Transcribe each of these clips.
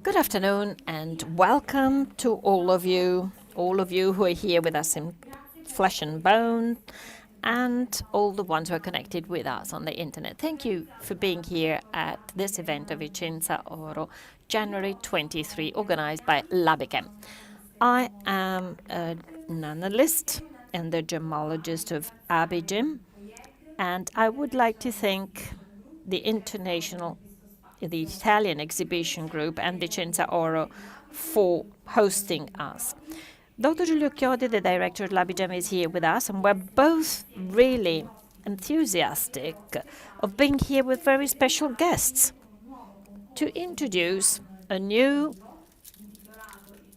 Good afternoon and welcome to all of you who are here with us in flesh and bone, and all the ones who are connected with us on the internet. Thank you for being here at this event of Vicenza Oro, January 23, organized by LabiGem. I am an analyst and the Gemmologist of LabiGem, and I would like to thank the Italian exhibition group and Vicenza Oro for hosting us. Dr. Giulio Chiodi, the director of LabiGem, is here with us, and we're both really enthusiastic of being here with very special guests to introduce a new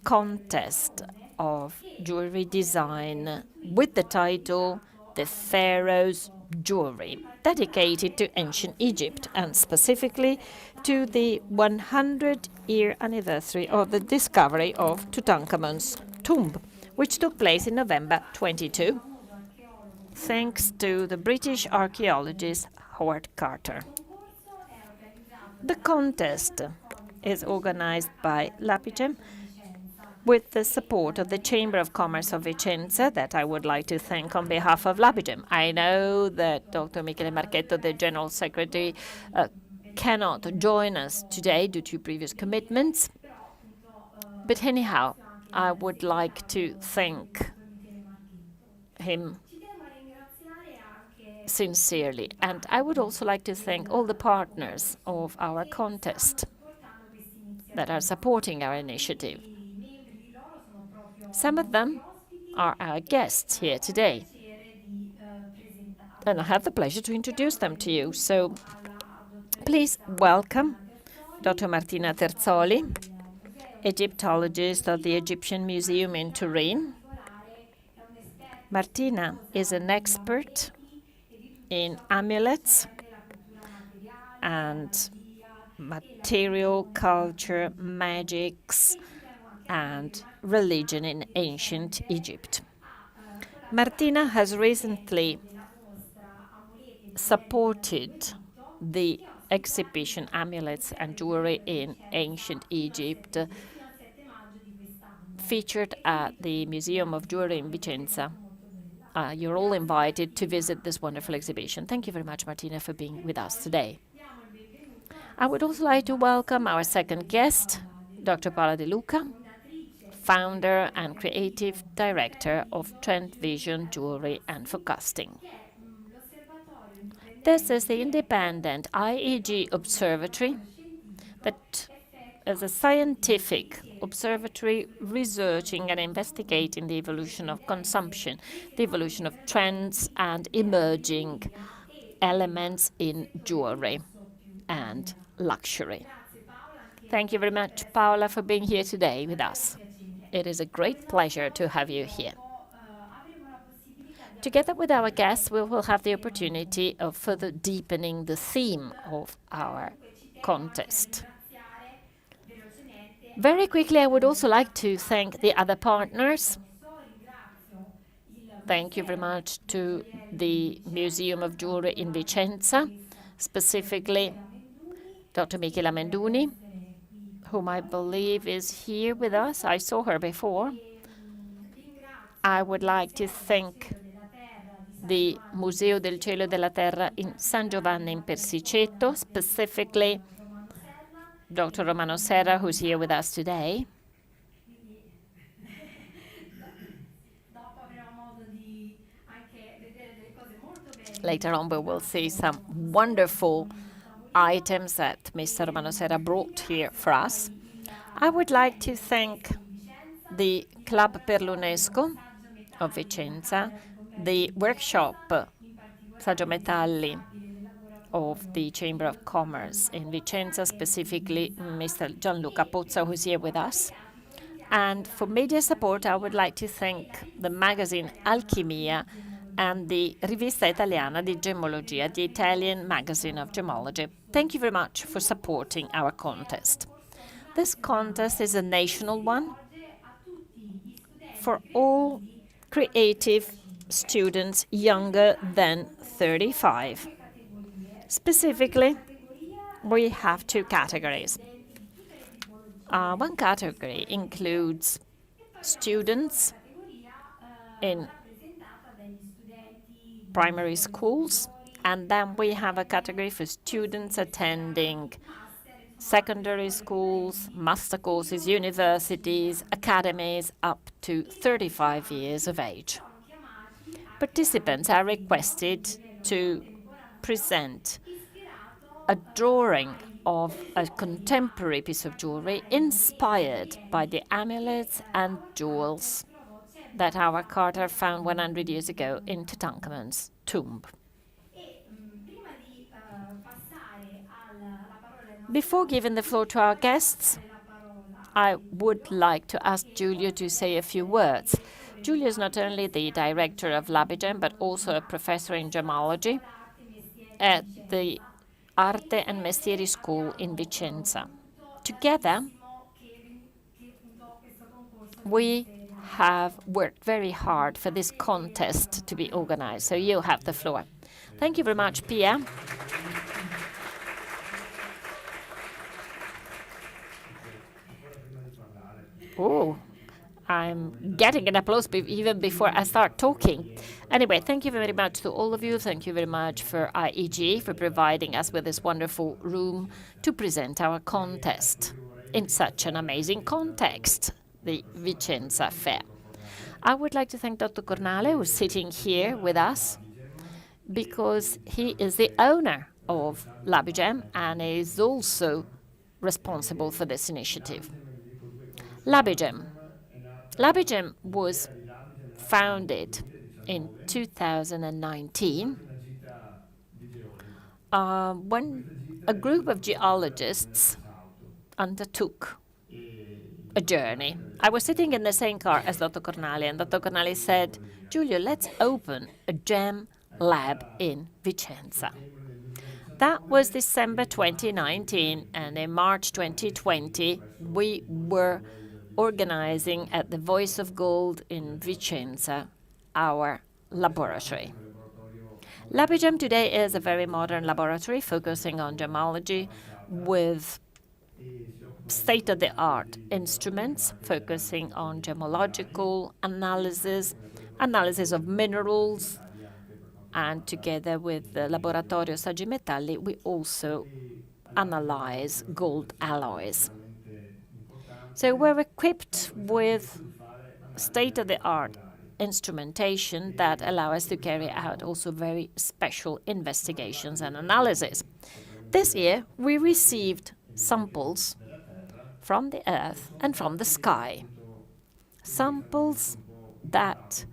contest of jewelry design with the title The Pharaoh's Jewellery, dedicated to ancient Egypt and specifically to the 100-year anniversary of the discovery of Tutankhamun's tomb, which took place in November 22, thanks to the British archaeologist Howard Carter. The contest is organized by LabiGem with the support of the Chamber of Commerce of Vicenza, that I would like to thank on behalf of LabiGem. I know that Dr. Michele Marchetto, the General Secretary, cannot join us today due to previous commitments. But anyhow, I would like to thank him sincerely. And I would also like to thank all the partners of our contest that are supporting our initiative. Some of them are our guests here today, and I have the pleasure to introduce them to you. So please welcome Dr. Martina Terzoli, Egyptologist of the Egyptian Museum in Turin. Martina is an expert in amulets and material culture, magics, and religion in ancient Egypt. Martina has recently supported the exhibition Amulets and Jewelry in Ancient Egypt, featured at the Museum of Jewelry in Vicenza. You're all invited to visit this wonderful exhibition. Thank you very much, Martina, for being with us today. I would also like to welcome our second guest, Dr. Paola De Luca, founder and creative director of Trendvision Jewellery and Forecasting. This is the independent IEG observatory that is a scientific observatory researching and investigating the evolution of consumption, the evolution of trends and emerging elements in jewelry and luxury. Thank you very much, Paola, for being here today with us. It is a great pleasure to have you here. Together with our guests, we will have the opportunity of further deepening the theme of our contest. Very quickly, I would also like to thank the other partners. Thank you very much to the Museum of Jewelry in Vicenza, specifically Dr. Michela Menduni, whom I believe is here with us. I saw her before. I would like to thank the Museo del Cielo e della Terra in San Giovanni in Persiceto, specifically Dr. Romano Serra, who's here with us today. Later on, we will see some wonderful items that Mr. Romano Serra brought here for us. I would like to thank the Club per l'UNESCO of Vicenza, the workshop Saggio Metalli of the Chamber of Commerce in Vicenza, specifically Mr. Gianluca Pozzo, who's here with us. And for media support, I would like to thank the magazine Alchimia and the Rivista Italiana di Gemmologia, the Italian magazine of gemmology. Thank you very much for supporting our contest. This contest is a national one for all creative students younger than 35. Specifically, we have two categories. One category includes students in primary schools, and then we have a category for students attending secondary schools, master courses, universities, academies up to 35 years of age. Participants are requested to present a drawing of a contemporary piece of jewelry inspired by the amulets and jewels that our carter found 100 years ago in Tutankhamun's tomb. Before giving the floor to our guests, I would like to ask Giulio to say a few words. Giulio is not only the director of LabiGem, but also a professor in Gemmology at the Arte and Mestieri School in Vicenza. Together, we have worked very hard for this contest to be organized, so you have the floor. Thank you very much, Pia. Oh, I'm getting an applause even before I start talking. Anyway, thank you very much to all of you. Thank you very much for IEG for providing us with this wonderful room to present our contest in such an amazing context, the Vicenza Fair. I would like to thank Dr. Cornale, who's sitting here with us, because he is the owner of LabiGem and is also responsible for this initiative. LabiGem. LabiGem was founded in 2019 when a group of geologists undertook a journey. I was sitting in the same car as Dr. Cornali, and Dr. Cornali said, Giulio, let's open a gem lab in Vicenza. That was December 2019, and in March 2020, we were organizing at the Voice of Gold in Vicenza our laboratory. LabiGem today is a very modern laboratory focusing on gemmology with state-of-the-art instruments focusing on gemmological analysis of minerals, and together with the Laboratorio Saggi Metalli, we also analyze gold alloys. So we're equipped with state-of-the-art instrumentation that allow us to carry out also very special investigations and analysis. This year, we received samples from the earth and from the sky, samples that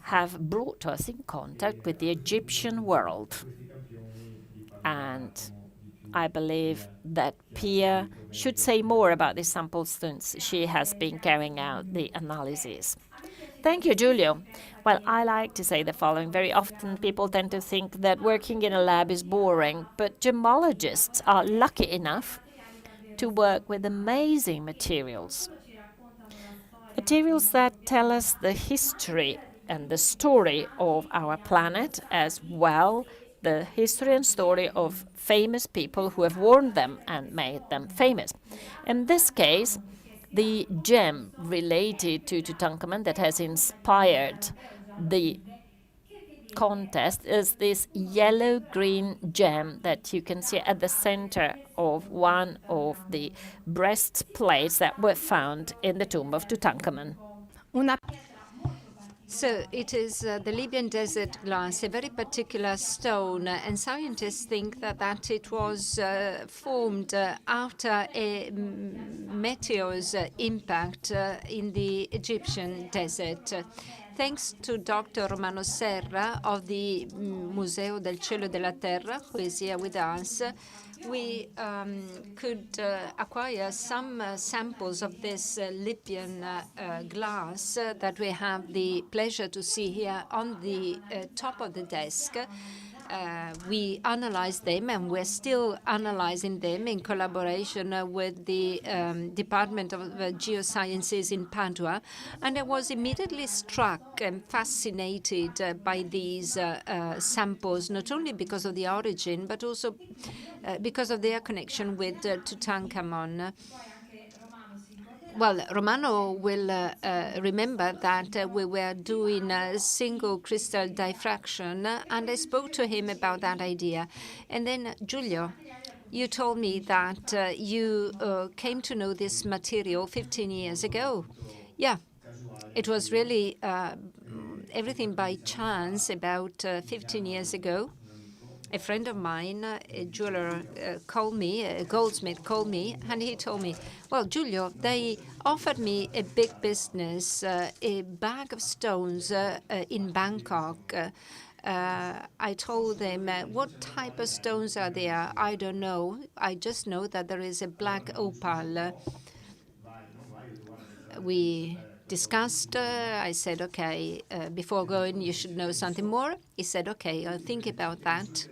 have brought us in contact with the Egyptian world. And I believe that Pia should say more about these samples since she has been carrying out the analysis. Thank you, Giulio. Well, I like to say the following. Very often people tend to think that working in a lab is boring, but gemmologists are lucky enough to work with amazing materials. Materials that tell us the history and the story of our planet, as well the history and story of famous people who have worn them and made them famous. In this case, the gem related to Tutankhamun that has inspired the contest is this yellow-green gem that you can see at the center of one of the breastplates that were found in the tomb of Tutankhamun. So it is the Libyan desert glass, a very particular stone, and scientists think that it was formed after a meteor's impact in the Egyptian desert. Thanks to Dr. Romano Serra of the Museo del Cielo e della Terra, who is here with us, we could acquire some samples of this Libyan glass that we have the pleasure to see here on the top of the desk. We analyzed them, and we're still analyzing them in collaboration with the Department of Geosciences in Padua. And I was immediately struck and fascinated by these samples, not only because of the origin, but also because of their connection with Tutankhamun. Well, Romano will remember that we were doing a single crystal diffraction, and I spoke to him about that idea. And then, Giulio, you told me that you came to know this material 15 years ago. Yeah, it was really everything by chance about 15 years ago. A friend of mine, a jeweler, called me, a goldsmith called me, and he told me, well, Giulio, they offered me a big business, a bag of stones in Bangkok. I told them, what type of stones are there? I don't know. I just know that there is a black opal. We discussed. I said, okay, before going, you should know something more. He said, okay, I'll think about that.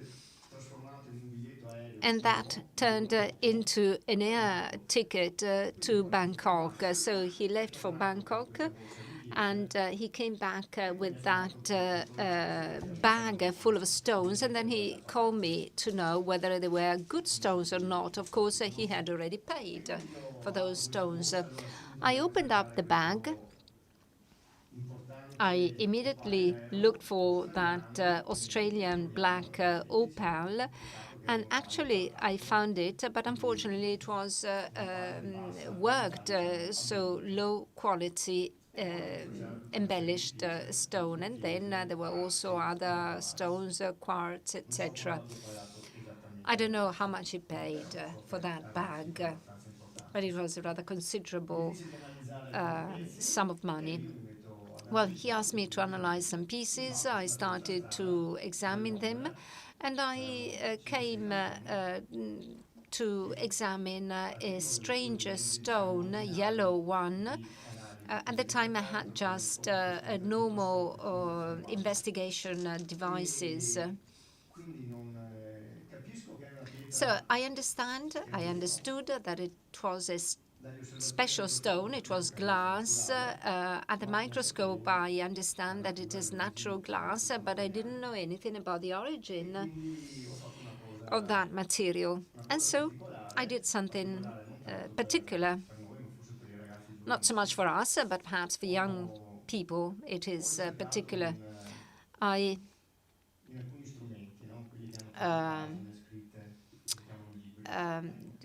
And that turned into an air ticket to Bangkok. So he left for Bangkok, and he came back with that bag full of stones. And then he called me to know whether they were good stones or not. Of course, he had already paid for those stones. I opened up the bag. I immediately looked for that Australian black opal, and actually I found it, but unfortunately it was worked, so low quality embellished stone. And then there were also other stones, quartz, etc. I don't know how much he paid for that bag, but it was a rather considerable sum of money. Well, he asked me to analyze some pieces. I started to examine them, and I came to examine a strange stone, a yellow one. At the time, I had just a normal investigation devices. So I understood that it was a special stone. It was glass. At the microscope, I understand that it is natural glass, but I didn't know anything about the origin of that material. And so I did something particular, not so much for us, but perhaps for young people, it is particular. I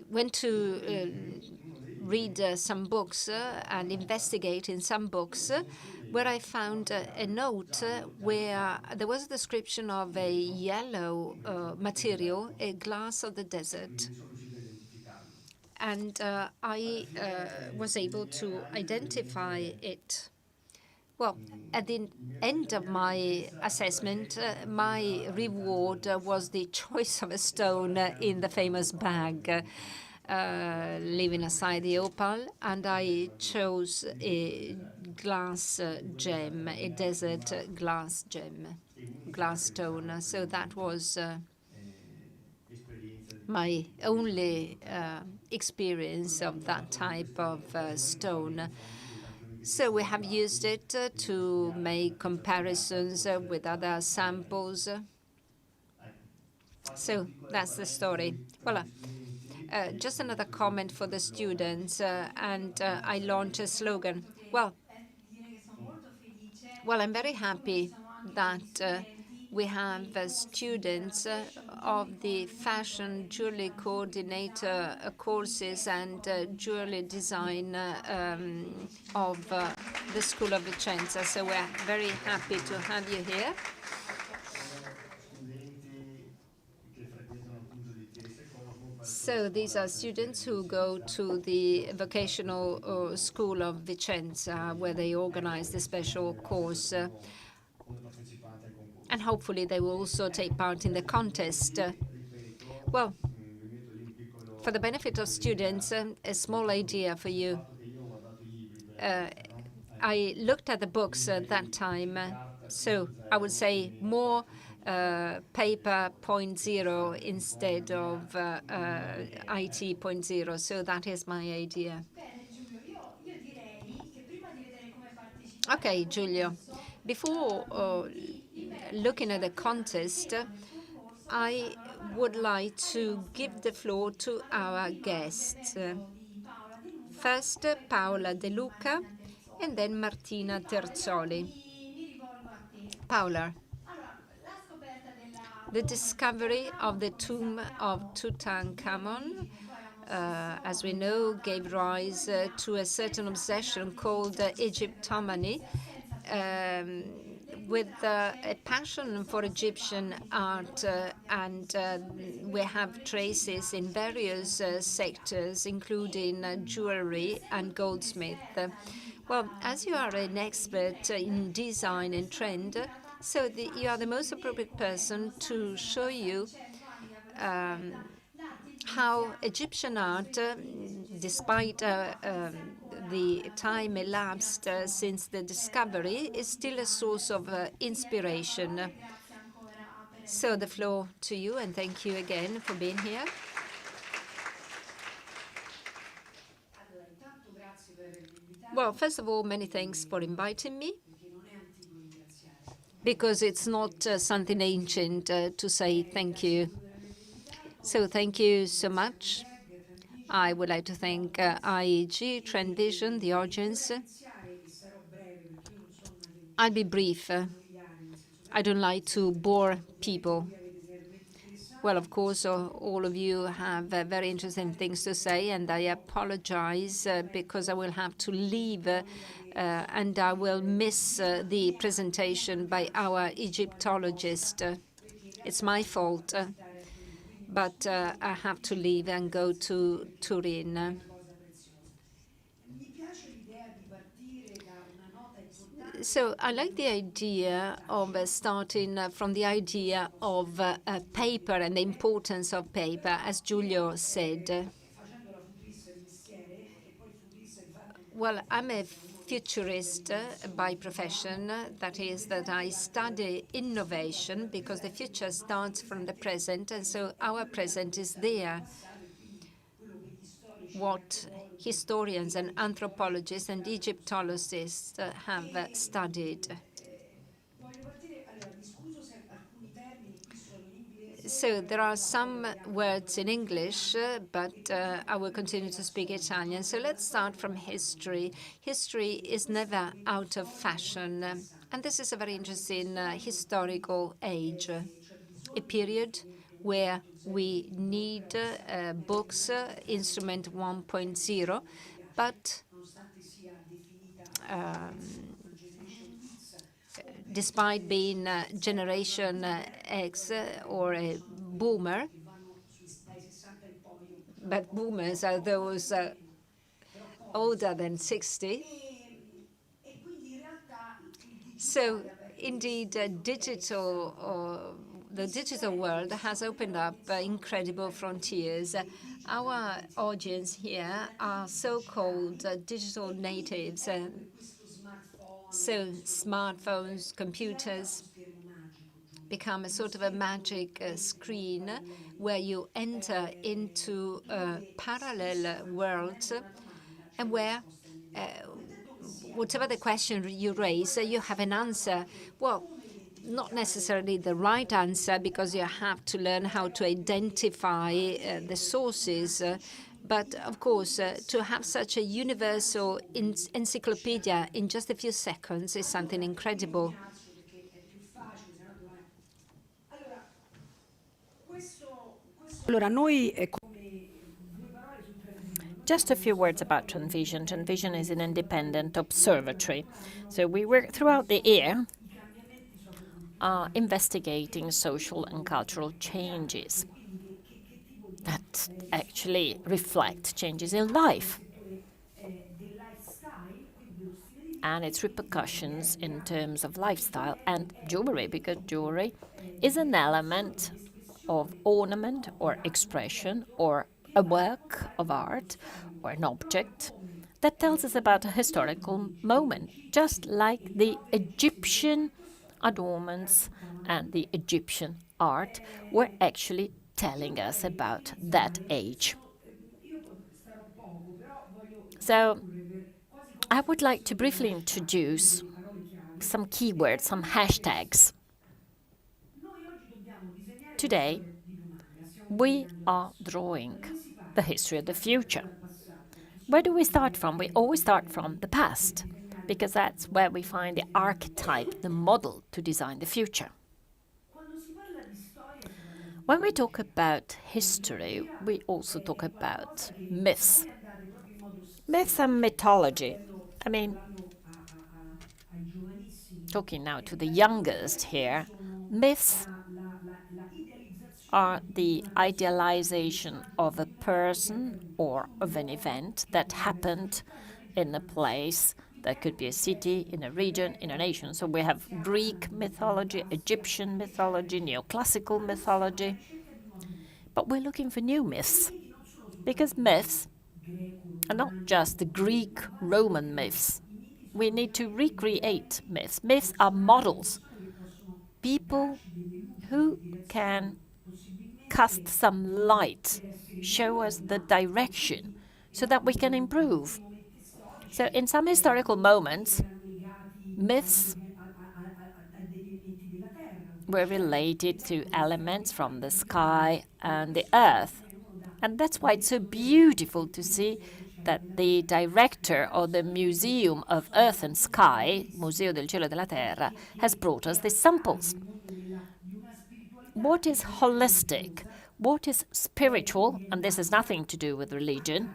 went to read some books and investigate in some books where I found a note where there was a description of a yellow material, a glass of the desert. And I was able to identify it. Well, at the end of my assessment, my reward was the choice of a stone in the famous bag, leaving aside the opal, and I chose a glass gem, a desert glass gem, glass stone. So that was my only experience of that type of stone. So we have used it to make comparisons with other samples. So that's the story. Well, just another comment for the students, and I launch a slogan. Well, I'm very happy that we have students of the fashion jewelry coordinator courses and jewelry design of the School of Vicenza. So we're very happy to have you here. So these are students who go to the vocational school of Vicenza, where they organize the special course. And hopefully they will also take part in the contest. Well, for the benefit of students, a small idea for you. I looked at the books at that time, so I would say more paper 0.0 instead of IT 0.0. So that is my idea. Okay, Giulio. Before looking at the contest, I would like to give the floor to our guests. First, Paola De Luca, and then Martina Terzoli. Paola. The discovery of the tomb of Tutankhamun, as we know, gave rise to a certain obsession called Egyptomany, with a passion for Egyptian art, and we have traces in various sectors, including jewelry and goldsmith. Well, as you are an expert in design and trend, so you are the most appropriate person to show you how Egyptian art, despite the time elapsed since the discovery, is still a source of inspiration. So the floor to you, and thank you again for being here. Well, first of all, many thanks for inviting me, because it's not something ancient to say thank you. So thank you so much. I would like to thank IEG, Trendvision, the audience. I'll be brief. I don't like to bore people. Well, of course, all of you have very interesting things to say, and I apologize because I will have to leave and I will miss the presentation by our Egyptologist. It's my fault, but I have to leave and go to Turin. So I like the idea of starting from the idea of paper and the importance of paper, as Giulio said. Well, I'm a futurist by profession. That is, that I study innovation because the future starts from the present, and so our present is there. What historians and anthropologists and Egyptologists have studied. So there are some words in English, but I will continue to speak Italian. So let's start from history. History is never out of fashion. And this is a very interesting historical age, a period where we need books, instrument 1.0, but despite being Generation X or a boomer, but boomers are those older than 60. So indeed, the digital world has opened up incredible frontiers. Our audience here are so-called digital natives. So smartphones, computers become a sort of a magic screen where you enter into parallel worlds, and where whatever the question you raise, you have an answer. Well, not necessarily the right answer, because you have to learn how to identify the sources. But of course, to have such a universal encyclopedia in just a few seconds is something incredible. Just a few words about Trendvision. Trendvision is an independent observatory. So we work throughout the year investigating social and cultural changes that actually reflect changes in life and its repercussions in terms of lifestyle and jewelry, because jewelry is an element of ornament or expression or a work of art or an object that tells us about a historical moment, just like the Egyptian adornments and the Egyptian art were actually telling us about that age. So I would like to briefly introduce some keywords, some hashtags. Today, we are drawing the history of the future. Where do we start from? We always start from the past, because that's where we find the archetype, the model to design the future. When we talk about history, we also talk about myths. Myths and mythology. I mean, talking now to the youngest here, myths are the idealization of a person or of an event that happened in a place. That could be a city, in a region, in a nation. So we have Greek mythology, Egyptian mythology, neoclassical mythology. But we're looking for new myths, because myths are not just the Greek, Roman myths. We need to recreate myths. Myths are models, people who can cast some light, show us the direction so that we can improve. So in some historical moments, myths were related to elements from the sky and the earth. And that's why it's so beautiful to see that the director of the Museum of Earth and Sky, Museo del Cielo e della Terra, has brought us these samples. What is holistic? What is spiritual? And this has nothing to do with religion.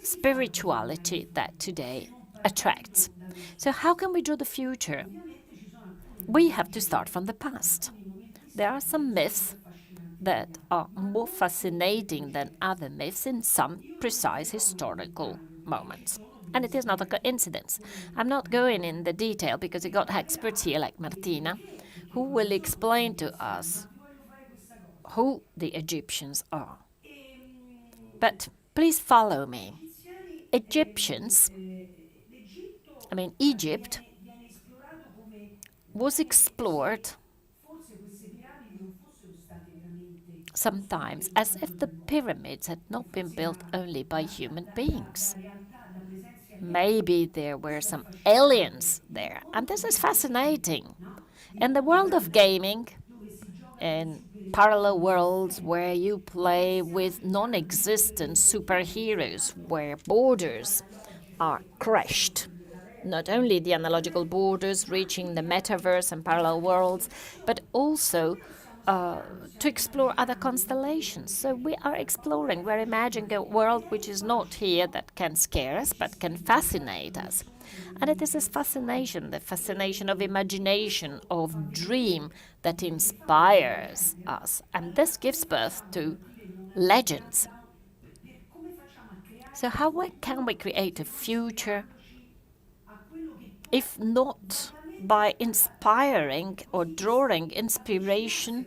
Spirituality that today attracts. So how can we draw the future? We have to start from the past. There are some myths that are more fascinating than other myths in some precise historical moments. And it is not a coincidence. I'm not going in the detail because we got experts here like Martina who will explain to us who the Egyptians are. But please follow me. Egypt was explored sometimes as if the pyramids had not been built only by human beings. Maybe there were some aliens there, and this is fascinating. In the world of gaming, in parallel worlds where you play with non-existent superheroes, where borders are crushed, not only the analogical borders reaching the metaverse and parallel worlds, but also to explore other constellations. So we are exploring, we're imagining a world which is not here, that can scare us, but can fascinate us. And it is this fascination, the fascination of imagination, of dream, that inspires us. And this gives birth to legends. So how can we create a future if not by inspiring or drawing inspiration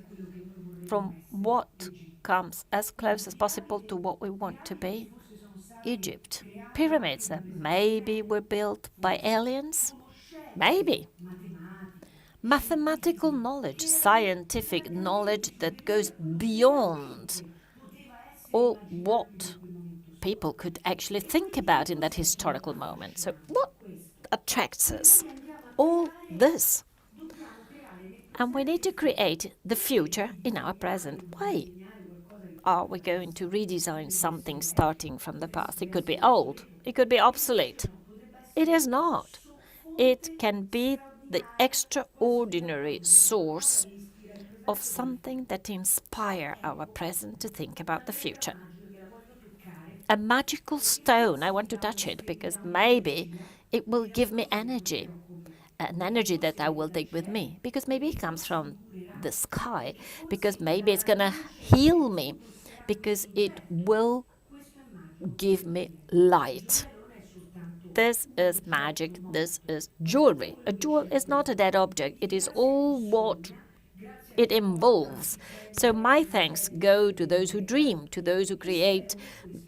from what comes as close as possible to what we want to be? Egypt. Pyramids that maybe were built by aliens? Maybe. Mathematical knowledge, scientific knowledge that goes beyond all what people could actually think about in that historical moment. So what attracts us? All this. And we need to create the future in our present. Why are we going to redesign something starting from the past? It could be old. It could be obsolete. It is not. It can be the extraordinary source of something that inspires our present to think about the future. A magical stone, I want to touch it because maybe it will give me energy, an energy that I will take with me, because maybe it comes from the sky, because maybe it's going to heal me, because it will give me light. This is magic, this is jewelry. A jewel is not a dead object, it is all what it involves. So my thanks go to those who dream, to those who create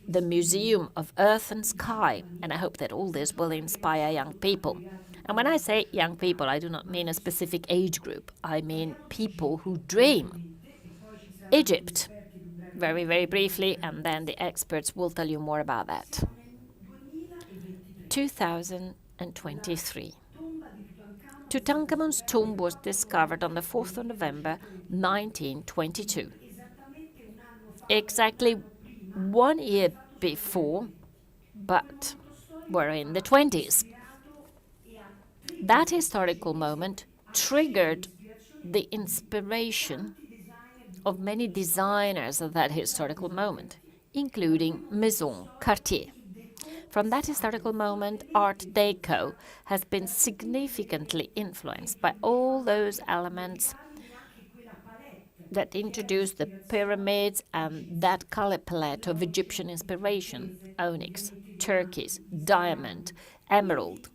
the Museum of Earth and Sky, and I hope that all this will inspire young people. And when I say young people, I do not mean a specific age group, I mean people who dream. Egypt, very, very briefly, and then the experts will tell you more about that. 2023. Tutankhamun's tomb was discovered on the 4th of November 1922. Exactly 1 year before, but were in the 20s. That historical moment triggered the inspiration of many designers of that historical moment, including Maison Cartier. From that historical moment, Art Deco has been significantly influenced by all those elements that introduced the pyramids and that color palette of Egyptian inspiration: onyx, turquoise, diamond, emerald.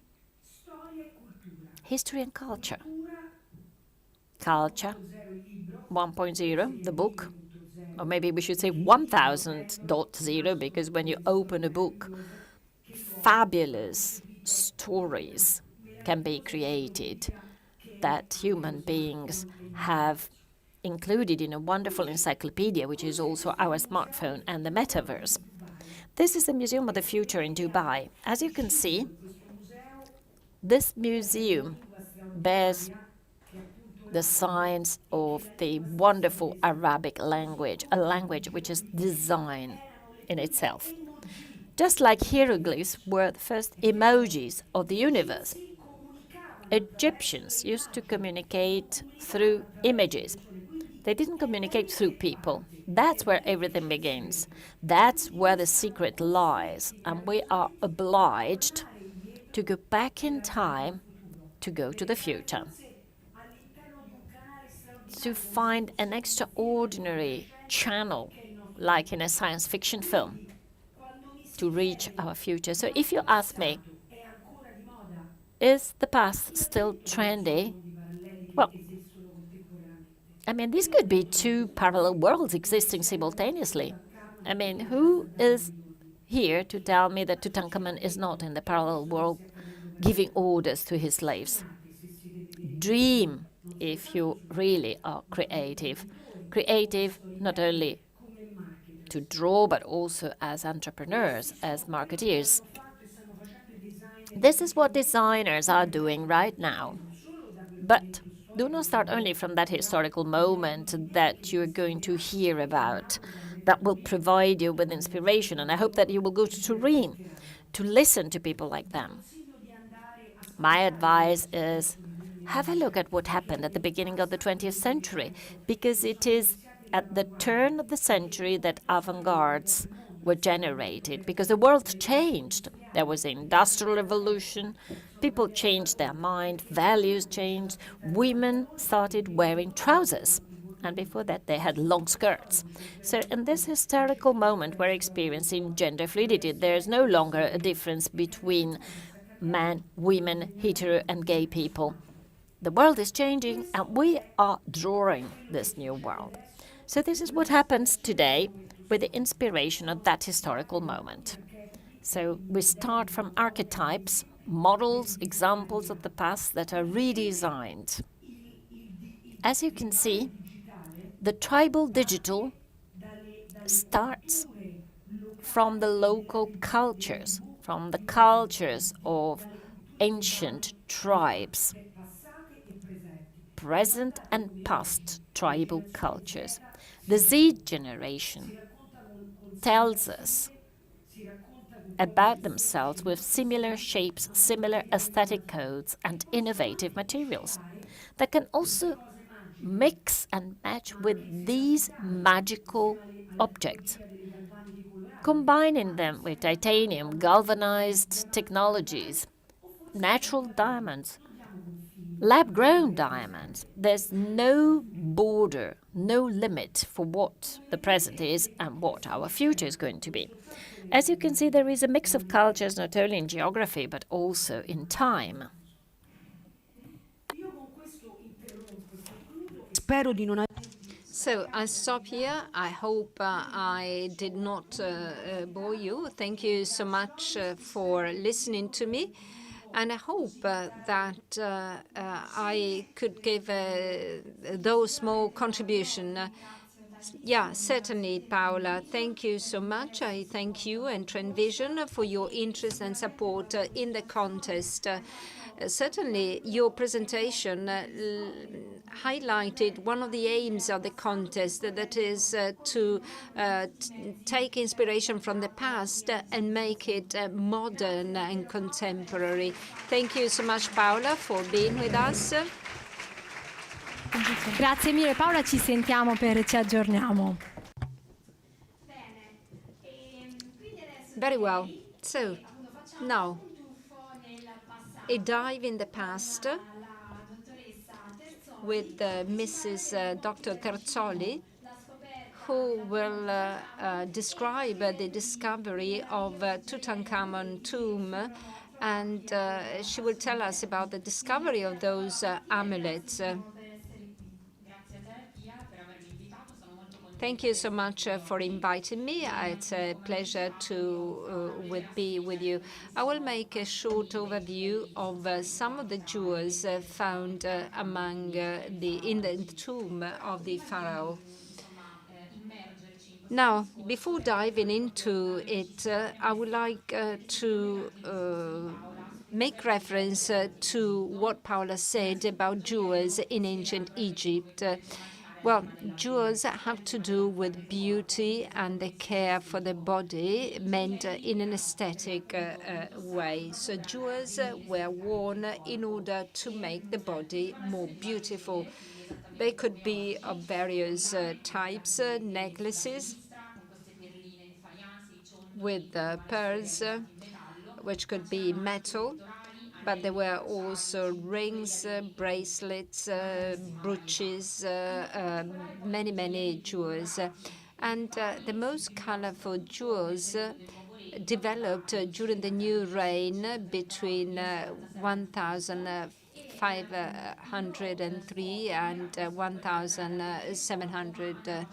History and culture. Culture 1.0, the book, or maybe we should say 1000.0, because when you open a book, fabulous stories can be created that human beings have included in a wonderful encyclopedia, which is also our smartphone and the metaverse. This is the Museum of the Future in Dubai. As you can see, this museum bears the signs of the wonderful Arabic language, a language which is design in itself. Just like hieroglyphs were the first emojis of the universe, Egyptians used to communicate through images. They didn't communicate through people. That's where everything begins. That's where the secret lies. And we are obliged to go back in time to go to the future, to find an extraordinary channel, like in a science fiction film, to reach our future. So if you ask me, is the past still trendy? Well, I mean, this could be two parallel worlds existing simultaneously. I mean, who is here to tell me that Tutankhamun is not in the parallel world giving orders to his slaves? Dream if you really are creative. Creative not only to draw, but also as entrepreneurs, as marketeers. This is what designers are doing right now. But do not start only from that historical moment that you're going to hear about. That will provide you with inspiration, and I hope that you will go to Turin to listen to people like them. My advice is, have a look at what happened at the beginning of the 20th century, because it is at the turn of the century that avant-gardes were generated, because the world changed. There was the Industrial Revolution, people changed their mind, values changed, women started wearing trousers, and before that they had long skirts. So in this historical moment we're experiencing gender fluidity. There's no longer a difference between men, women, hetero and gay people. The world is changing and we are drawing this new world. So this is what happens today with the inspiration of that historical moment. So we start from archetypes, models, examples of the past that are redesigned. As you can see, the tribal digital starts from the local cultures, from the cultures of ancient tribes, present and past tribal cultures. The Z generation tells us about themselves with similar shapes, similar aesthetic codes, and innovative materials that can also mix and match with these magical objects, combining them with titanium, galvanized technologies, natural diamonds, lab-grown diamonds. There's no border, no limit for what the present is and what our future is going to be. As you can see, there is a mix of cultures, not only in geography, but also in time. So I stop here. I hope I did not bore you. Thank you so much for listening to me. And I hope that I could give those small contribution Yeah, certainly, Paola. Thank you so much. I thank you and Trendvision for your interest and support in the contest. Certainly, your presentation highlighted one of the aims of the contest, that is to take inspiration from the past and make it modern and contemporary. Thank you so much, Paola, for being with us. Grazie mille Paola, ci sentiamo ci aggiorniamo. Very well. So, now, a dive in the past with Mrs. Dr. Terzoli, who will describe the discovery of Tutankhamun tomb, and she will tell us about the discovery of those amulets. Thank you so much for inviting me. It's a pleasure to be with you. I will make a short overview of some of the jewels found in the tomb of the Pharaoh. Now, before diving into it, I would like to make reference to what Paola said about jewels in ancient Egypt. Well, jewels have to do with beauty and the care for the body, meant in an aesthetic way. So jewels were worn in order to make the body more beautiful. They could be of various types, necklaces with pearls, which could be metal, but there were also rings, bracelets, brooches, many jewels. And the most colorful jewels developed during the new reign between 1503 and 1700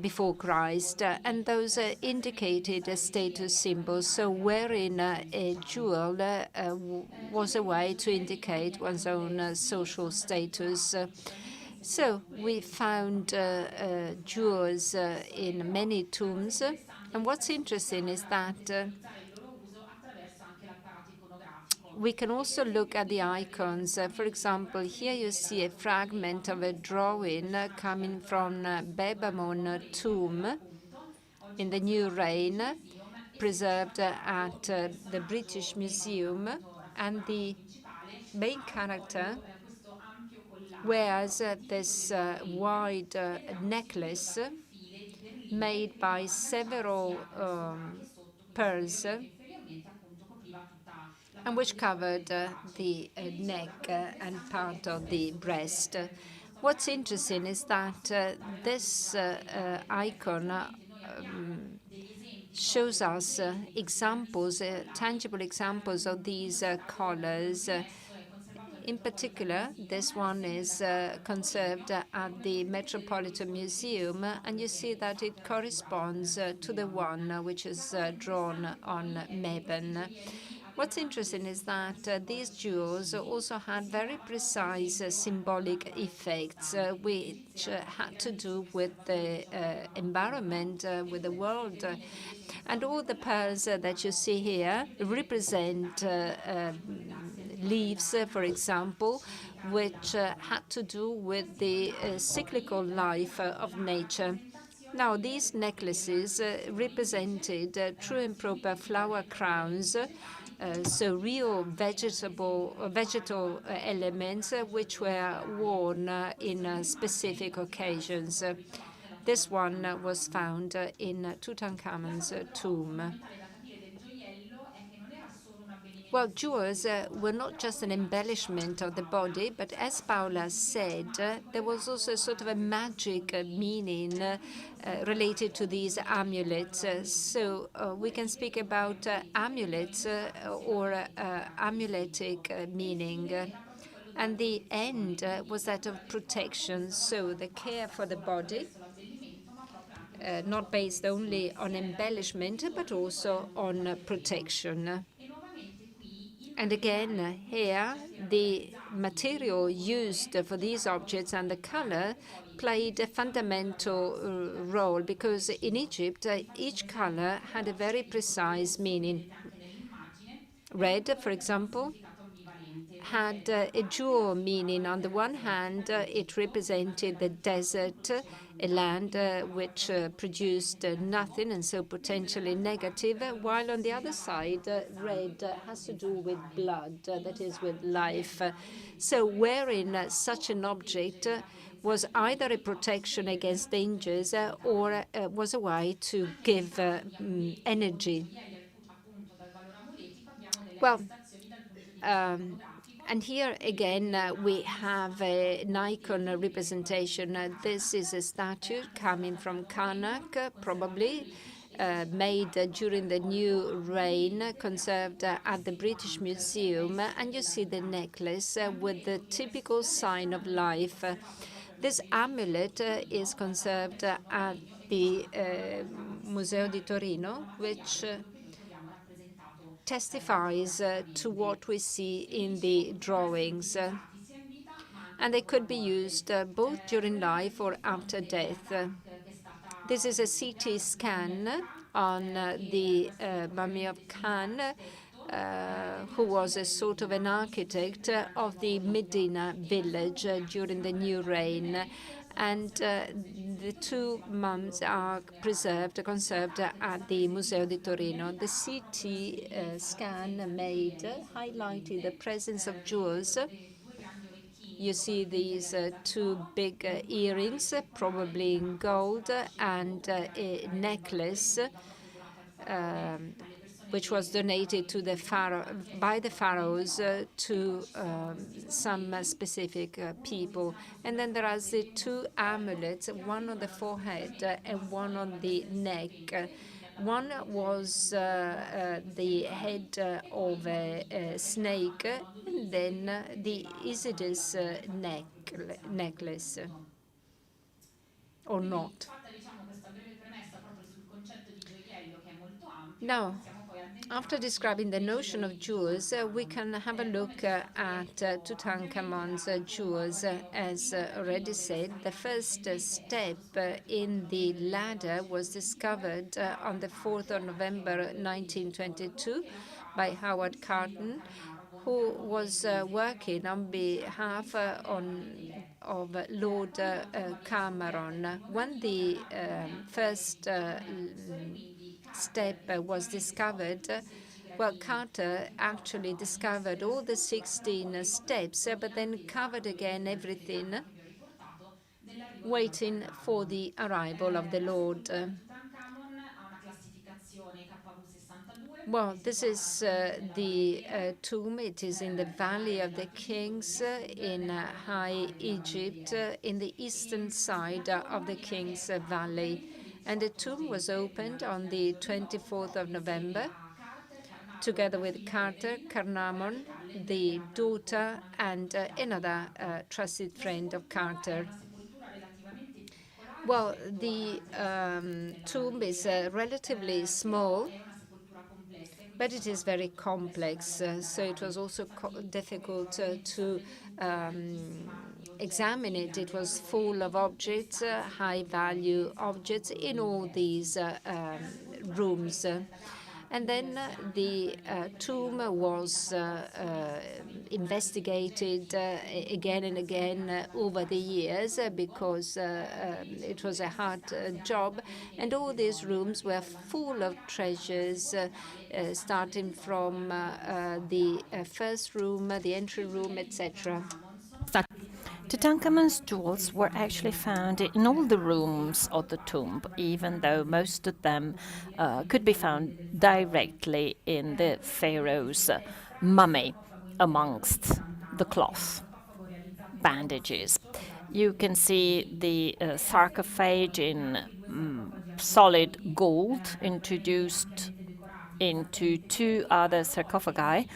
before Christ, and those indicated status symbols. So wearing a jewel was a way to indicate one's own social status. So we found jewels in many tombs, and what's interesting is that we can also look at the icons. For example, here you see a fragment of a drawing coming from Bebamon tomb in the New Reign, preserved at the British Museum, and the main character wears this wide necklace made by several pearls, and which covered the neck and part of the breast. What's interesting is that this icon shows us examples, tangible examples of these colors. In particular, this one is conserved at the Metropolitan Museum, and you see that it corresponds to the one which is drawn on Meben. What's interesting is that these jewels also had very precise symbolic effects, which had to do with the environment, with the world. And all the pearls that you see here represent leaves, for example, which had to do with the cyclical life of nature. Now, these necklaces represented true and proper flower crowns, so real vegetal elements which were worn in specific occasions. This one was found in Tutankhamun's tomb. Well, jewels were not just an embellishment of the body, but as Paola said, there was also a sort of a magic meaning related to these amulets. So we can speak about amulets or amuletic meaning. And the end was that of protection, so the care for the body, not based only on embellishment, but also on protection. And again, here, the material used for these objects and the color played a fundamental role, because in Egypt, each color had a very precise meaning. Red, for example, had a dual meaning. On the one hand, it represented the desert, a land which produced nothing and so potentially negative, while on the other side, red has to do with blood, that is, with life. So wearing such an object was either a protection against dangers or was a way to give energy. Well, and here again, we have an icon representation. This is a statue coming from Karnak, probably made during the new reign, conserved at the British Museum. And you see the necklace with the typical sign of life. This amulet is conserved at the Museo di Torino, which testifies to what we see in the drawings. And they could be used both during life or after death. This is a CT scan on the mummy of Khan, who was a sort of an architect of the Medina village during the new reign. And the two mummies are conserved at the Museo di Torino. The CT scan made highlighted the presence of jewels. You see these two big earrings, probably in gold, and a necklace which was donated to the by the pharaohs to some specific people. And then there are the two amulets, one on the forehead and one on the neck. One was the head of a snake, and then the Isis necklace, or not. Now, after describing the notion of jewels, we can have a look at Tutankhamun's jewels. As already said, the first step in the ladder was discovered on the 4th of November 1922 by Howard Carton, who was working on behalf of Lord Cameron. When the first step was discovered, well, Carter actually discovered all the 16 steps, but then covered again everything, waiting for the arrival of the Lord. Well, this is the tomb. It is in the Valley of the Kings in High Egypt, in the eastern side of the King's Valley. And the tomb was opened on the 24th of November, together with Carter, Carnarvon, the daughter, and another trusted friend of Carter. Well, the tomb is relatively small, but it is very complex, so it was also difficult to examine it. It was full of objects, high-value objects in all these rooms. And then the tomb was investigated again and again over the years because it was a hard job. And all these rooms were full of treasures, starting from the first room, the entry room, etc. Tutankhamun's jewels were actually found in all the rooms of the tomb, even though most of them could be found directly in the pharaoh's mummy amongst the cloth bandages. You can see the sarcophage in solid gold introduced into two other sarcophagi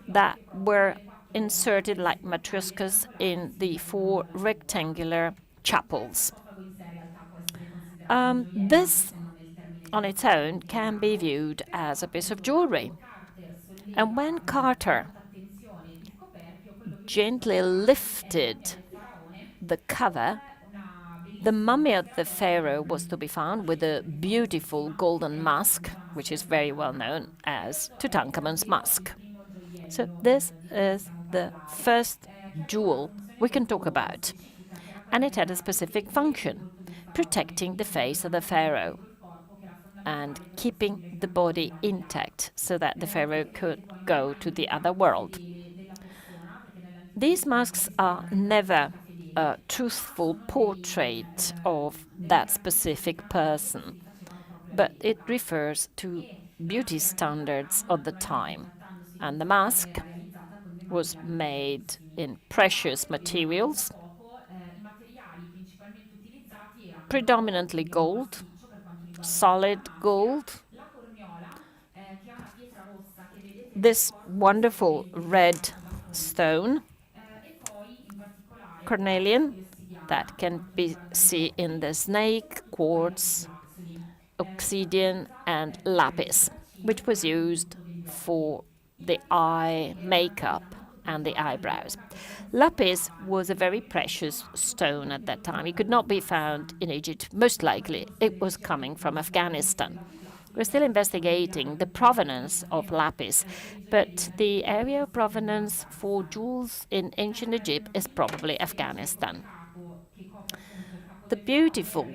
that were inserted like matryoshkas in the four rectangular chapels. This on its own can be viewed as a piece of jewelry. And when Carter gently lifted the cover, The mummy of the pharaoh was to be found with a beautiful golden mask, which is very well known as Tutankhamun's mask. So this is the first jewel we can talk about. And it had a specific function, protecting the face of the pharaoh and keeping the body intact so that the pharaoh could go to the other world. These masks are never a truthful portrait of that specific person, but it refers to beauty standards of the time. And the mask was made in precious materials, predominantly gold, solid gold. This wonderful red stone, cornelian, that can be seen in the snake, quartz, obsidian, and lapis, which was used for the eye makeup and the eyebrows. Lapis was a very precious stone at that time. It could not be found in Egypt. Most likely, it was coming from Afghanistan. We're still investigating the provenance of lapis, but the area of provenance for jewels in ancient Egypt is probably Afghanistan. The beautiful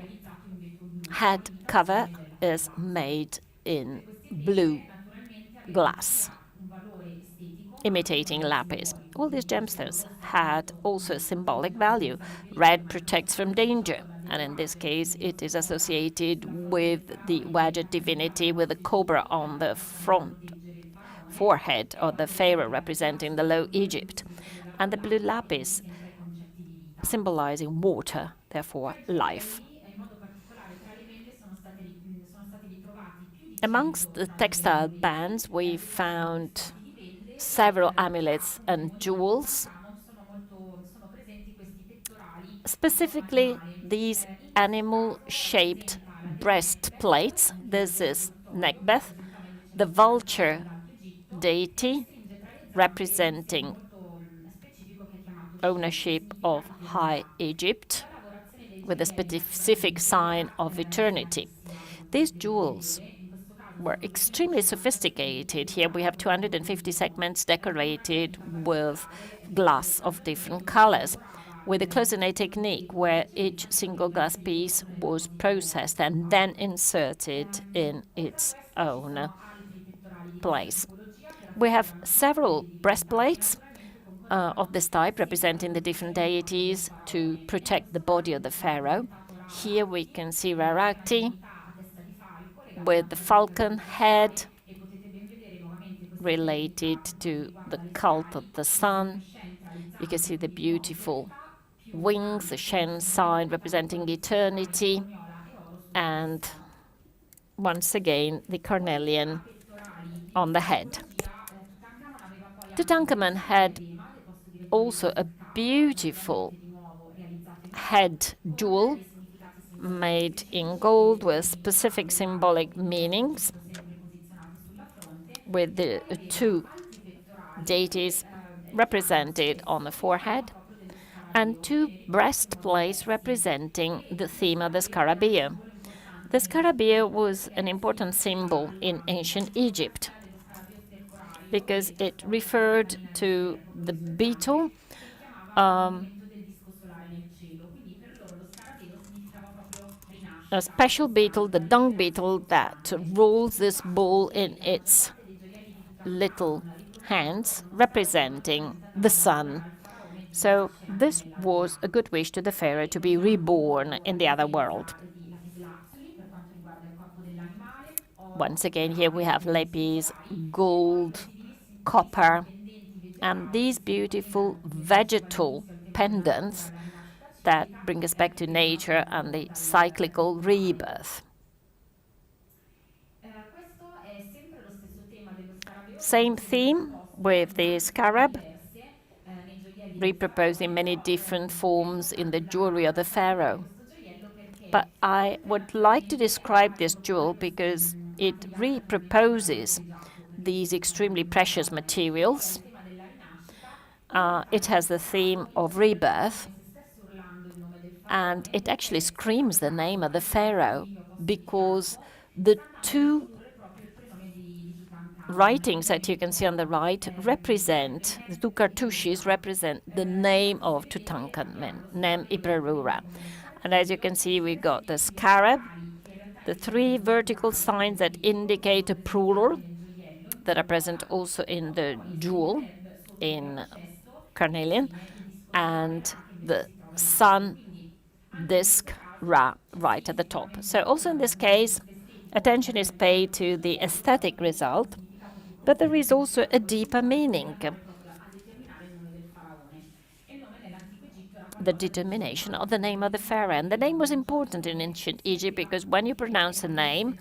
head cover is made in blue glass, imitating lapis. All these gemstones had also a symbolic value. Red protects from danger, and in this case it is associated with the Wadjet divinity with a cobra on the forehead of the pharaoh representing the Low Egypt, and the blue lapis symbolizing water, therefore life. Amongst the textile bands, we found several amulets and jewels. Specifically, these animal-shaped breastplates. This is Nekbeth, the vulture deity representing ownership of High Egypt with a specific sign of eternity. These jewels were extremely sophisticated. Here we have 250 segments decorated with glass of different colors, with a cloisonné technique where each single glass piece was processed and then inserted in its own place. We have several breastplates of this type representing the different deities to protect the body of the pharaoh. Here we can see Rarati with the falcon head related to the cult of the sun. You can see the beautiful wings, the Shen sign representing eternity, and once again the cornelian on the head. Tutankhamun had also a beautiful head jewel made in gold with specific symbolic meanings, with the two deities represented on the forehead, and two breastplates representing the theme of the scarabeo. The scarabeo was an important symbol in ancient Egypt because it referred to the beetle, a special beetle, the dung beetle, that rolls this ball in its little hands, representing the sun. So this was a good wish to the pharaoh to be reborn in the other world. Once again, here we have lapis, gold, copper, and these beautiful vegetal pendants that bring us back to nature and the cyclical rebirth. Same theme with the scarab, reproposed in many different forms in the jewelry of the pharaoh. But I would like to describe this jewel because it reproposes these extremely precious materials. It has the theme of rebirth. And it actually screams the name of the pharaoh because the two writings that you can see on the right represent, the two cartouches represent the name of Tutankhamun, Nem Ibrarura. And as you can see, we got the scarab, the three vertical signs that indicate a plural that are present also in the jewel in carnelian, and the sun disc Ra right at the top. So also in this case, attention is paid to the aesthetic result, but there is also a deeper meaning. The determination of the name of the pharaoh. And the name was important in ancient Egypt because when you pronounce a name,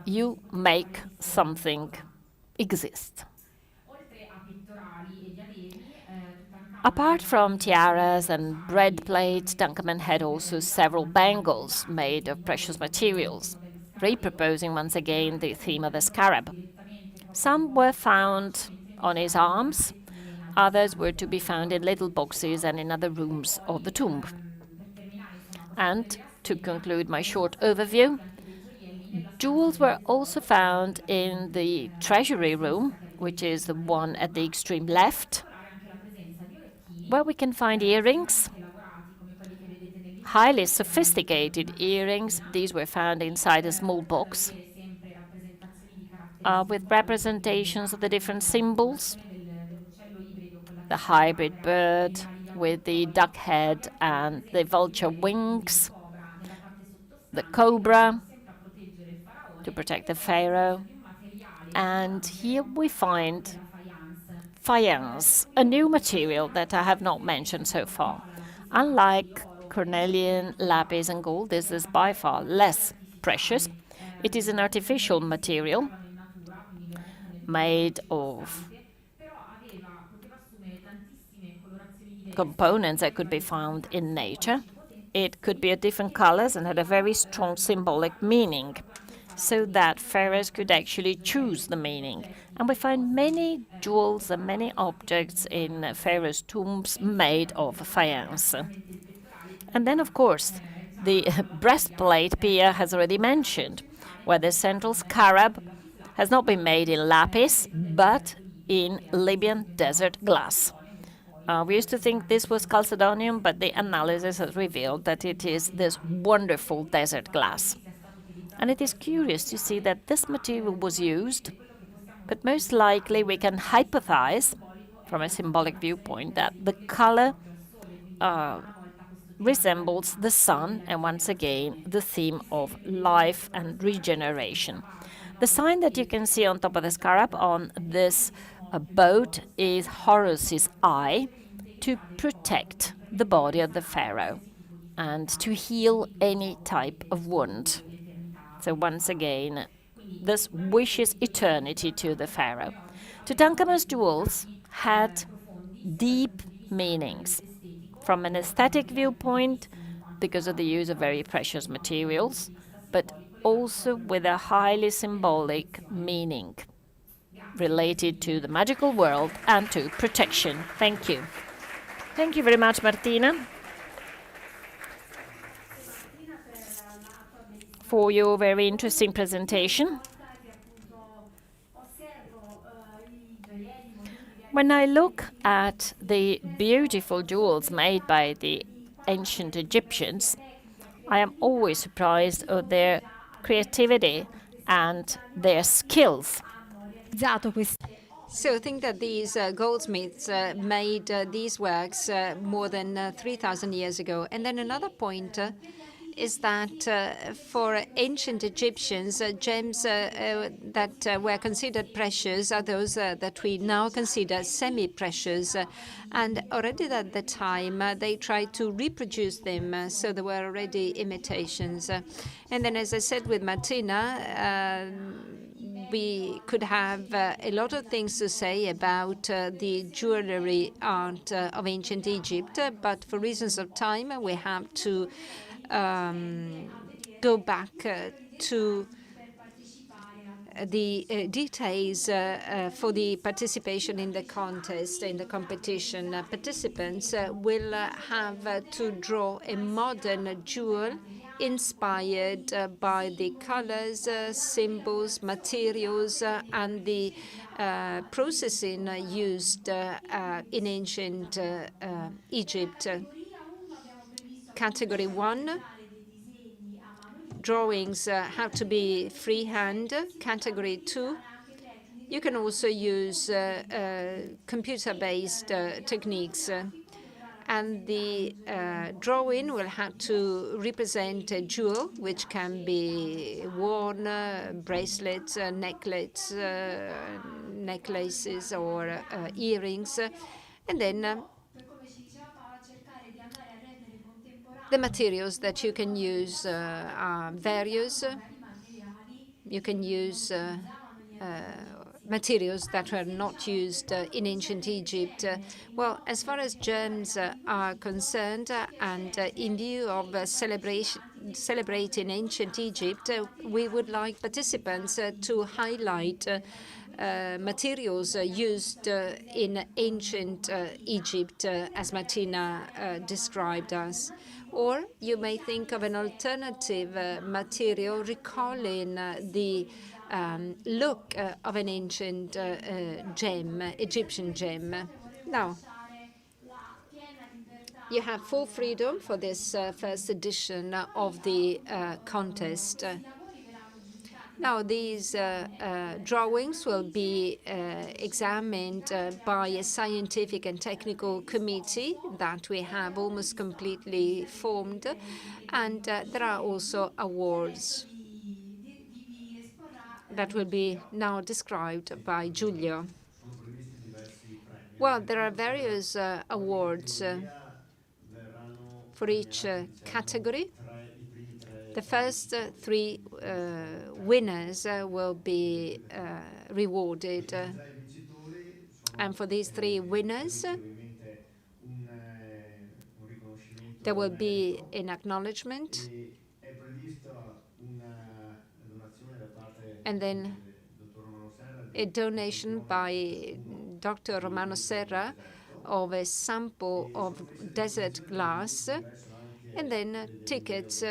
you make something exist. Apart from tiaras and bread plates, Tutankhamun had also several bangles made of precious materials, reproposing once again the theme of the scarab. Some were found on his arms, others were to be found in little boxes and in other rooms of the tomb. And to conclude my short overview, jewels were also found in the treasury room, which is the one at the extreme left, where we can find earrings, highly sophisticated earrings. These were found inside a small box with representations of the different symbols, the hybrid bird with the duck head and the vulture wings, the cobra to protect the pharaoh, and here we find faience, a new material that I have not mentioned so far. Unlike cornelian, lapis, and gold, this is by far less precious. It is an artificial material made of components that could be found in nature. It could be of different colors and had a very strong symbolic meaning, so that pharaohs could actually choose the meaning. And we find many jewels and many objects in pharaohs' tombs made of faience. And then, of course, the breastplate Pia has already mentioned, where the central scarab has not been made in lapis, but in Libyan desert glass. We used to think this was chalcedonium, but the analysis has revealed that it is this wonderful desert glass. And it is curious to see that this material was used, but most likely we can hypothesize, from a symbolic viewpoint, that the color resembles the sun, and once again, the theme of life and regeneration. The sign that you can see on top of the scarab on this boat is Horus's eye, to protect the body of the pharaoh and to heal any type of wound. So once again, this wishes eternity to the pharaoh. Tutankhamun's jewels had deep meanings. From an aesthetic viewpoint, because of the use of very precious materials, but also with a highly symbolic meaning related to the magical world and to protection. Thank you. Thank you very much, Martina, for your very interesting presentation. When I look at the beautiful jewels made by the ancient Egyptians, I am always surprised at their creativity and their skills. So I think that these goldsmiths made these works more than 3,000 years ago. And then another point is that for ancient Egyptians, gems that were considered precious are those that we now consider semi-precious. And already at the time, they tried to reproduce them, so there were already imitations. And then, as I said with Martina, we could have a lot of things to say about the jewellery art of ancient Egypt, but for reasons of time, we have to go back to the details for the participation in the contest, in the competition. Participants will have to draw a modern jewel inspired by the colors, symbols, materials, and the processing used in ancient Egypt. Category 1, drawings have to be freehand. Category 2, you can also use computer-based techniques. And the drawing will have to represent a jewel, which can be worn, bracelets, necklaces, or earrings. And then the materials that you can use are various. You can use materials that were not used in ancient Egypt. Well, as far as gems are concerned, and in view of celebrating ancient Egypt, we would like participants to highlight materials used in ancient Egypt, as Martina described us. Or you may think of an alternative material recalling the look of an ancient gem, Egyptian gem. Now, you have full freedom for this first edition of the contest. Now, these drawings will be examined by a scientific and technical committee that we have almost completely formed, and there are also awards that will be now described by Giulio. Well, there are various awards for each category. The first three winners will be rewarded. And for these three winners, there will be an acknowledgement, and then a donation by Dr. Romano Serra of a sample of desert glass, and then tickets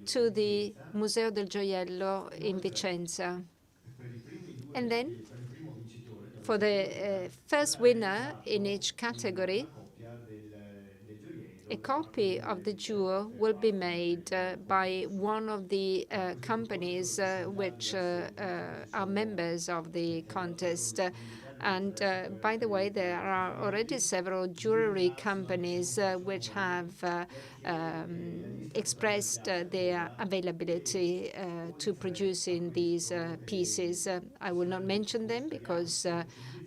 to the Museo del Gioiello in Vicenza. And then, for the first winner in each category, a copy of the jewel will be made by one of the companies which are members of the contest. And by the way, there are already several jewelry companies which have expressed their availability to producing these pieces. I will not mention them because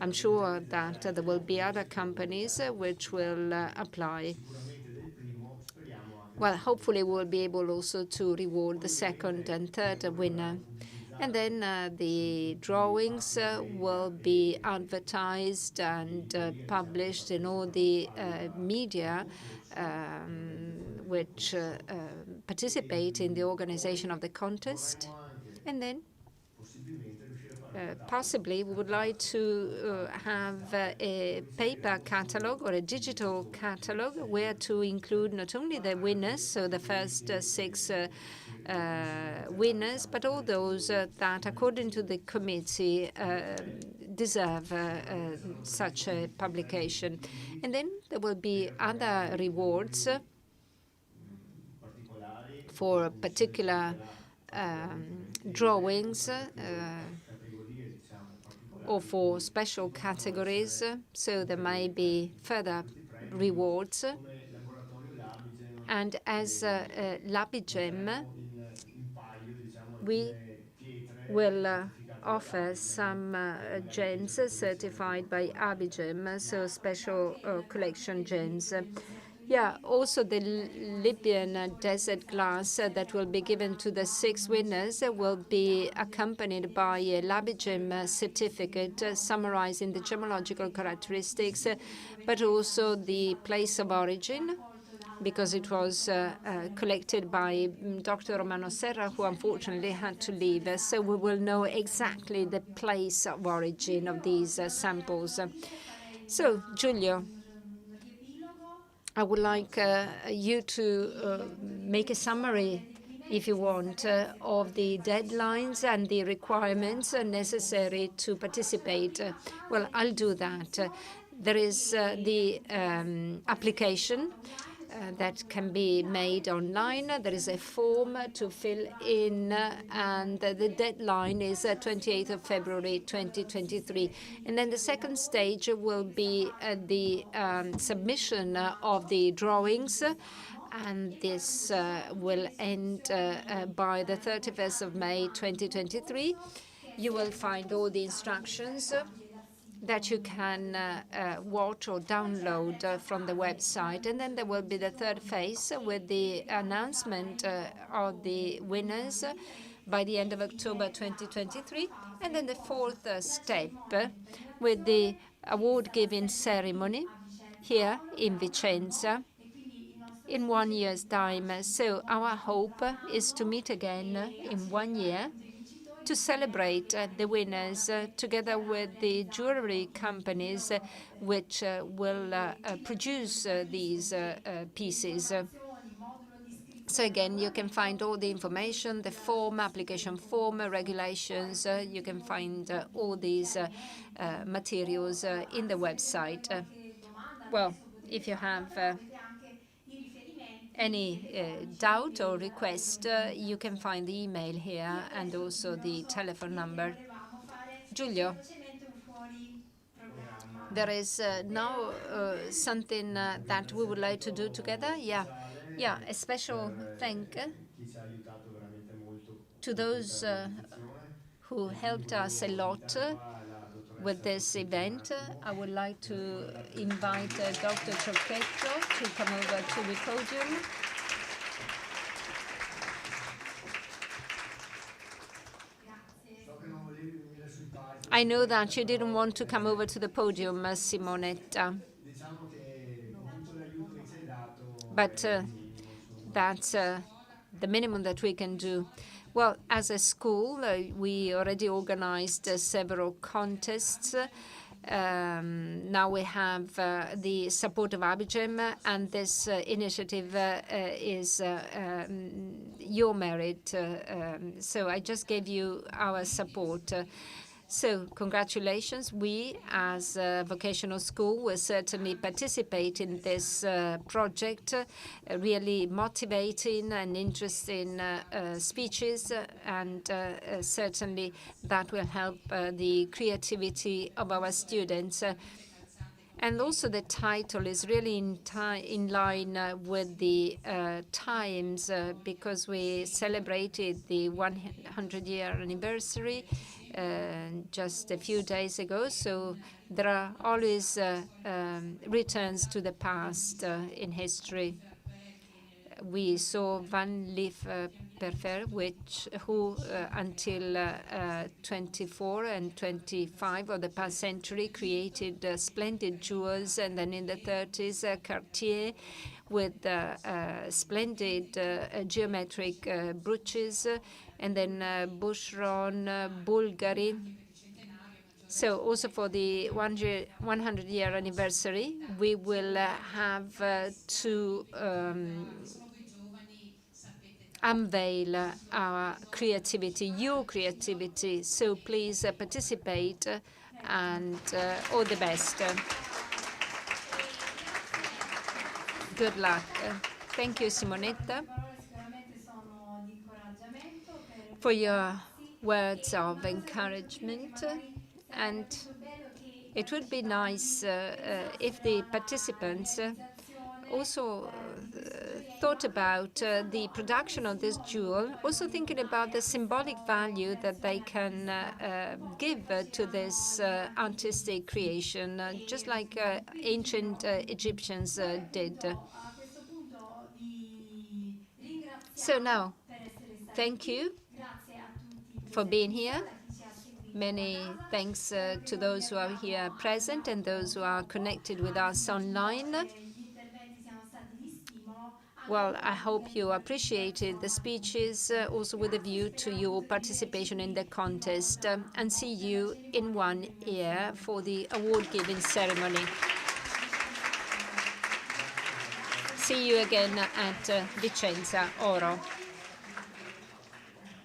I'm sure that there will be other companies which will apply. Well, hopefully we'll be able also to reward the second and third winner. And then the drawings will be advertised and published in all the media which participate in the organization of the contest. And then possibly we would like to have a paper catalog or a digital catalog where to include not only the winners, so the first six winners, but all those that, according to the committee, deserve such a publication. And then there will be other rewards for particular drawings or for special categories, so there may be further rewards. And as LabiGem, we will offer some gems certified by LabiGem, so special collection gems. Yeah, also the Libyan desert glass that will be given to the 6 winners will be accompanied by a LabiGem certificate summarizing the gemmological characteristics, but also the place of origin because it was collected by Dr. Romano Serra, who unfortunately had to leave. So we will know exactly the place of origin of these samples. So, Giulio, I would like you to make a summary, if you want, of the deadlines and the requirements necessary to participate. Well, I'll do that. There is the application that can be made online. There is a form to fill in, and the deadline is 28th of February 2023. And then the second stage will be the submission of the drawings, and this will end by the 31st of May 2023. You will find all the instructions that you can watch or download from the website. And then there will be the third phase with the announcement of the winners by the end of October 2023. And then the fourth step with the award-giving ceremony here in Vicenza in 1 year's time. So our hope is to meet again in 1 year to celebrate the winners together with the jewelry companies which will produce these pieces. So again, you can find all the information, the form, application form, regulations. You can find all these materials in the website. Well, if you have any doubt or request, you can find the email here and also the telephone number. Giulio, there is now something that we would like to do together. Yeah, a special thank to those who helped us a lot with this event. I would like to invite Dr. Trocchetto to come over to the podium. I know that you didn't want to come over to the podium, Simonetta, but that's the minimum that we can do. Well, as a school, we already organized several contests. Now we have the support of LabiGem, and this initiative is your merit. So I just gave you our support. So congratulations. We, as a vocational school, will certainly participate in this project, really motivating and interesting speeches, and certainly that will help the creativity of our students. And also the title is really in line with the times, because we celebrated the 100-year anniversary just a few days ago. So there are always returns to the past in history. We saw Van Leef Perfer, who until 24 and 25 of the past century created splendid jewels, and then in the 30s Cartier with splendid geometric brooches, and then Boucheron, Bulgari. So also for the 100-year anniversary, we will have to unveil our creativity, your creativity. So please participate, and all the best. Good luck. Thank you, Simonetta, for your words of encouragement. And it would be nice if the participants also thought about the production of this jewel, also thinking about the symbolic value that they can give to this artistic creation, just like ancient Egyptians did. So now, thank you for being here. Many thanks to those who are here present and those who are connected with us online. Well, I hope you appreciated the speeches, also with a view to your participation in the contest, and see you in 1 year for the award-giving ceremony. See you again at Vicenza Oro.